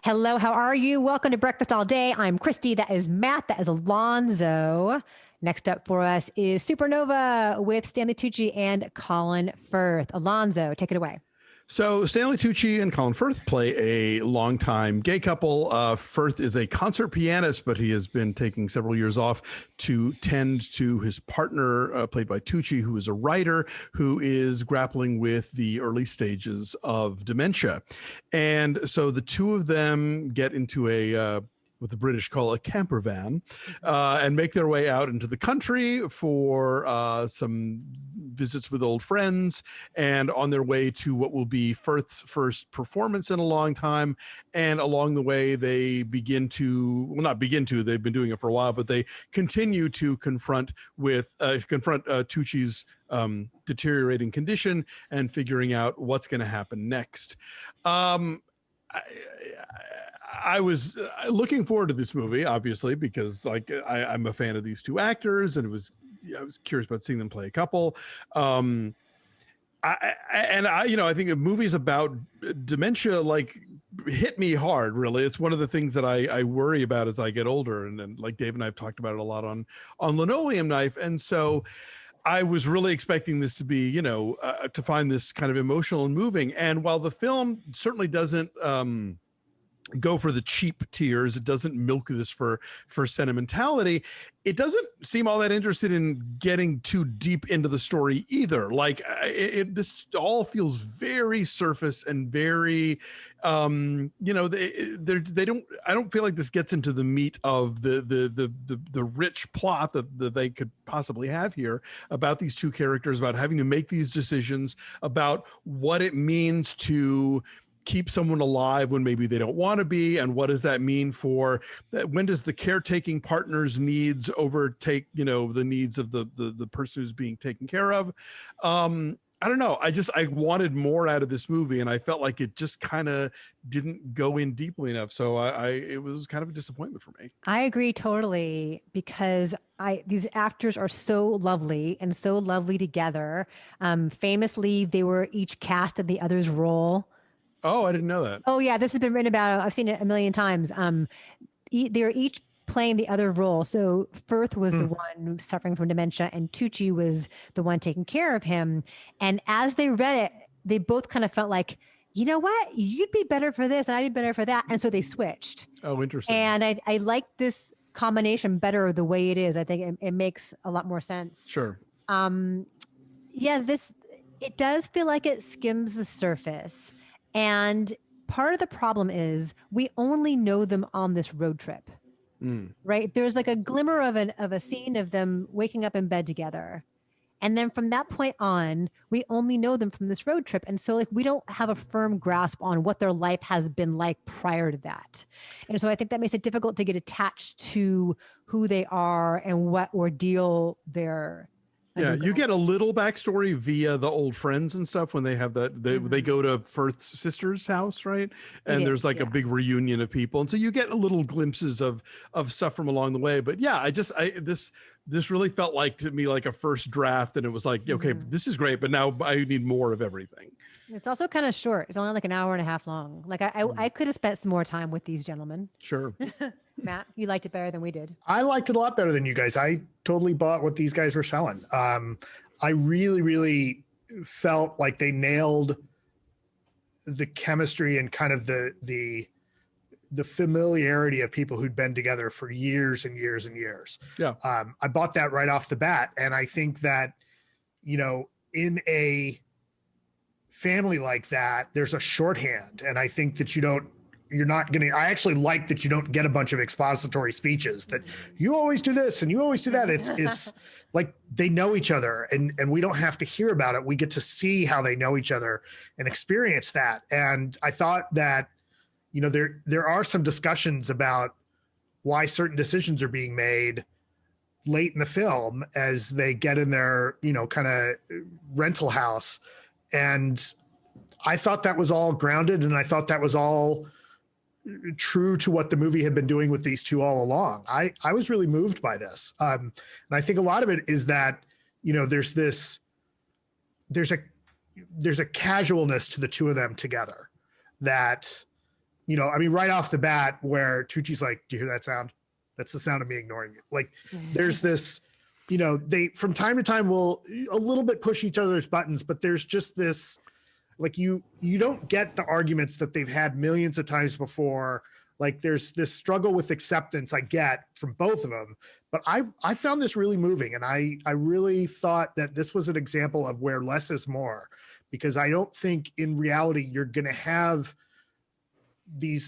Hello, how are you? Welcome to Breakfast All Day. I'm Christy. That is Matt. That is Alonso. Next up for us is Supernova with Stanley Tucci and Colin Firth. Alonso, take it away. So Stanley Tucci and Colin Firth play a longtime gay couple. Firth is a concert pianist, but he has been taking several years off to tend to his partner, played by Tucci, who is a writer who is grappling with the early stages of dementia. And so the two of them get into a what the British call a camper van, and make their way out into the country for some visits with old friends, and on their way to what will be Firth's first performance in a long time. And along the way, they begin to, well, not begin to, they've been doing it for a while, but they continue to confront Tucci's deteriorating condition and figuring out what's going to happen next. I was looking forward to this movie, obviously, because I'm a fan of these two actors, and I was curious about seeing them play a couple. I think movies about dementia hit me hard. Really, it's one of the things that I worry about as I get older, and like Dave and I have talked about it a lot on Linoleum Knife, and so I was really expecting this to be, to find this kind of emotional and moving. And while the film certainly doesn't go for the cheap tears, it doesn't milk this for sentimentality, it doesn't seem all that interested in getting too deep into the story either. This all feels very surface and very they don't, I don't feel like this gets into the meat of the rich plot that they could possibly have here about these two characters, about having to make these decisions about what it means to keep someone alive when maybe they don't want to be, and what does that mean for when does the caretaking partner's needs overtake the needs of the person who's being taken care of. I don't know, I wanted more out of this movie, and I felt like it just kind of didn't go in deeply enough, so it was kind of a disappointment for me. I agree totally, because these actors are so lovely and so lovely together. Famously, they were each cast in the other's role. Oh, I didn't know that. Oh yeah, this has been written about. I've seen it a million times. They're each playing the other role. So Firth was the one suffering from dementia, and Tucci was the one taking care of him. And as they read it, they both kind of felt like, you know what, you'd be better for this, and I'd be better for that. And so they switched. Oh, interesting. And I like this combination better the way it is. I think it makes a lot more sense. Sure. Yeah, it does feel like it skims the surface. And part of the problem is we only know them on this road trip, right? There's like a glimmer of a scene of them waking up in bed together. And then from that point on, we only know them from this road trip. And so we don't have a firm grasp on what their life has been like prior to that. And so I think that makes it difficult to get attached to who they are and what ordeal they're. Yeah, you get a little backstory via the old friends and stuff when they have that. They go to Firth's sister's house, right? And there's a big reunion of people, and so you get a little glimpses of stuff from along the way. But yeah, this really felt like to me like a first draft, and it was like, okay, this is great, but now I need more of everything. It's also kind of short. It's only like an hour and a half long. I could have spent some more time with these gentlemen. Sure. Matt, you liked it better than we did. I liked it a lot better than you guys. I totally bought what these guys were selling. I really, really felt like they nailed the chemistry and kind of the familiarity of people who'd been together for years and years and years. Yeah. I bought that right off the bat. And I think that, in a family like that, there's a shorthand. And I think that I actually like that you don't get a bunch of expository speeches that you always do this and you always do that. It's like they know each other, and we don't have to hear about it. We get to see how they know each other and experience that. And I thought that, there are some discussions about why certain decisions are being made late in the film as they get in their, kind of rental house. And I thought that was all grounded, and I thought that was all true to what the movie had been doing with these two all along. I was really moved by this. And I think a lot of it is that, there's a casualness to the two of them together that, you know, I mean, right off the bat, where Tucci's like, "Do you hear that sound? That's the sound of me ignoring you." Like, there's this, you know, they from time to time will a little bit push each other's buttons, but there's just this, like, you don't get the arguments that they've had millions of times before. Like, there's this struggle with acceptance I get from both of them, but I found this really moving, and I really thought that this was an example of where less is more, because I don't think in reality you're going to have the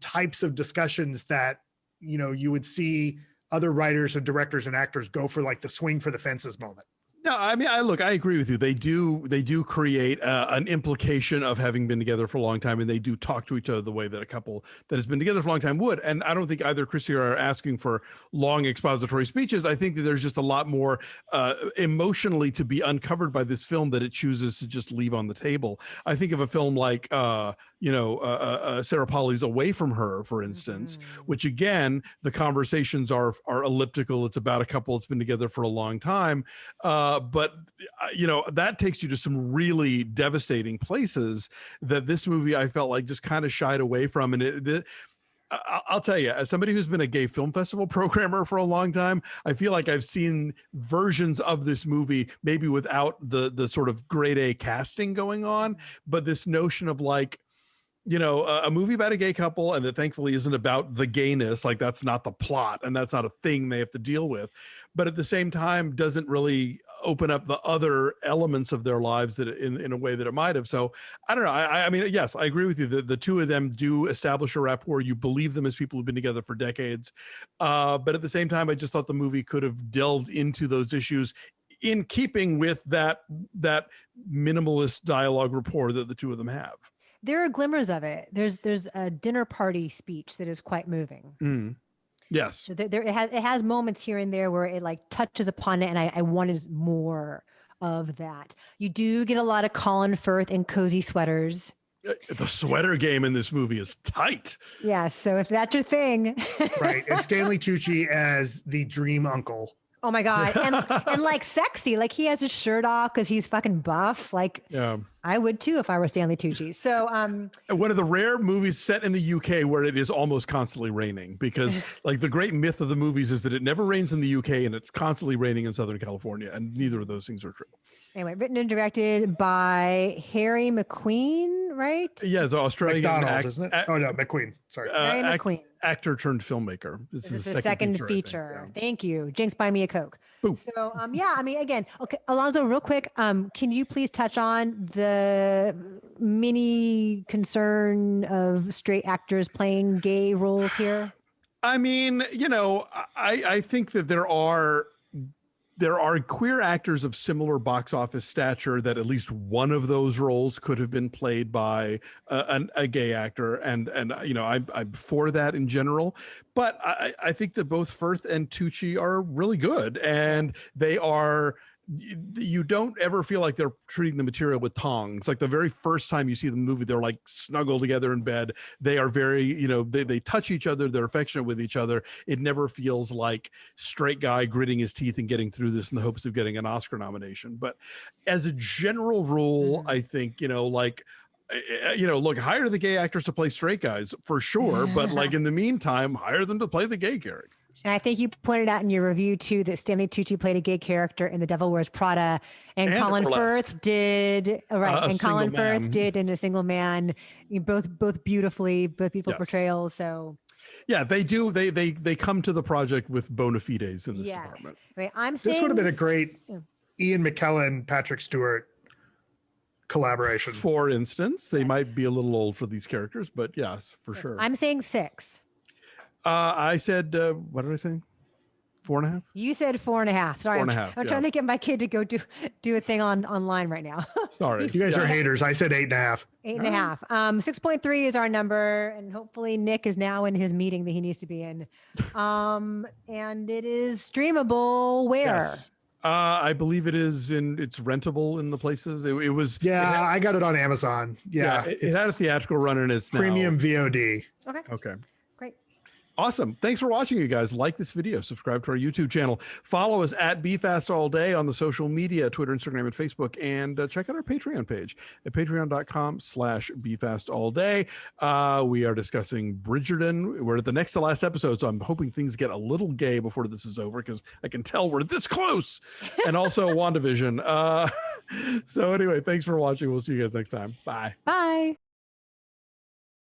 types of discussions that, you know, you would see other writers and directors and actors go for, like the swing for the fences moment. No, I mean, I agree with you. They do create an implication of having been together for a long time, and they do talk to each other the way that a couple that has been together for a long time would. And I don't think either Christy or I are asking for long expository speeches. I think that there's just a lot more emotionally to be uncovered by this film that it chooses to just leave on the table. I think of a film like Sarah Polley's Away From Her, for instance, which again, the conversations are elliptical. It's about a couple that's been together for a long time. But you know, that takes you to some really devastating places that this movie I felt like just kind of shied away from. And I'll tell you, as somebody who's been a gay film festival programmer for a long time, I feel like I've seen versions of this movie maybe without the sort of grade A casting going on, but this notion of like, you know, a movie about a gay couple, and that thankfully isn't about the gayness. Like, that's not the plot, and that's not a thing they have to deal with, but at the same time doesn't really open up the other elements of their lives that in a way that it might have. So I don't know. I mean, yes, I agree with you. The two of them do establish a rapport. You believe them as people who've been together for decades. But at the same time, I just thought the movie could have delved into those issues in keeping with that minimalist dialogue rapport that the two of them have. There are glimmers of it. There's a dinner party speech that is quite moving. Yes. So it has moments here and there where it like touches upon it, and I wanted more of that. You do get a lot of Colin Firth in cozy sweaters. The sweater game in this movie is tight. Yeah, so if that's your thing. Right. And Stanley Tucci as the dream uncle. Oh my God. And like sexy, like he has his shirt off because he's fucking buff. Like, yeah. I would too if I were Stanley Tucci. So one of the rare movies set in the UK where it is almost constantly raining, because like the great myth of the movies is that it never rains in the UK and it's constantly raining in Southern California, and neither of those things are true. Anyway, written and directed by Harry Macqueen, right? Yeah, it's Australian isn't it? Oh no, Macqueen. Sorry. Harry Macqueen. Actor turned filmmaker. This is the second feature. Yeah. Thank you. Jinx, buy me a Coke. Boom. So yeah, I mean, again, okay, Alonso, real quick, can you please touch on the mini concern of straight actors playing gay roles here? I mean, you know, I think that there are queer actors of similar box office stature that at least one of those roles could have been played by a gay actor, and you know, I'm for that in general. But I think that both Firth and Tucci are really good, and they are. You don't ever feel like they're treating the material with tongs. Like the very first time you see the movie, they're like snuggled together in bed. They are very, you know, they touch each other. They're affectionate with each other. It never feels like straight guy gritting his teeth and getting through this in the hopes of getting an Oscar nomination. But as a general rule, I think, you know, like, you know, look, hire the gay actors to play straight guys for sure. But like in the meantime, hire them to play the gay character. And I think you pointed out in your review too that Stanley Tucci played a gay character in The Devil Wears Prada, and Colin Firth did and Colin Firth did in A Single Man. Both beautifully, both beautiful portrayals. So yeah, they do. They come to the project with bona fides in this department. Right. This would have been a great Ian McKellen, Patrick Stewart collaboration. For instance, they might be a little old for these characters, but yes, for sure. I'm saying 6. I said, what did I say? 4.5? You said 4.5. Sorry, 4.5. I'm trying to get my kid to go do a thing online right now. Sorry. You guys are haters. I said 8.5. 8.5. 6.3 is our number, and hopefully Nick is now in his meeting that he needs to be in. And it is streamable where? Yes. I believe it's rentable in the places. It was. Yeah, I got it on Amazon. Yeah, it had a theatrical run, and it's premium VOD. Okay. Okay. Great. Awesome. Thanks for watching, you guys. Like this video, subscribe to our YouTube channel, follow us at BeFastAllDay on the social media, Twitter, Instagram, and Facebook, and check out our Patreon page at patreon.com/BeFastAllDay. We are discussing Bridgerton. We're at the next to last episode, so I'm hoping things get a little gay before this is over, because I can tell we're this close. And also WandaVision. So anyway, thanks for watching. We'll see you guys next time. Bye. Bye.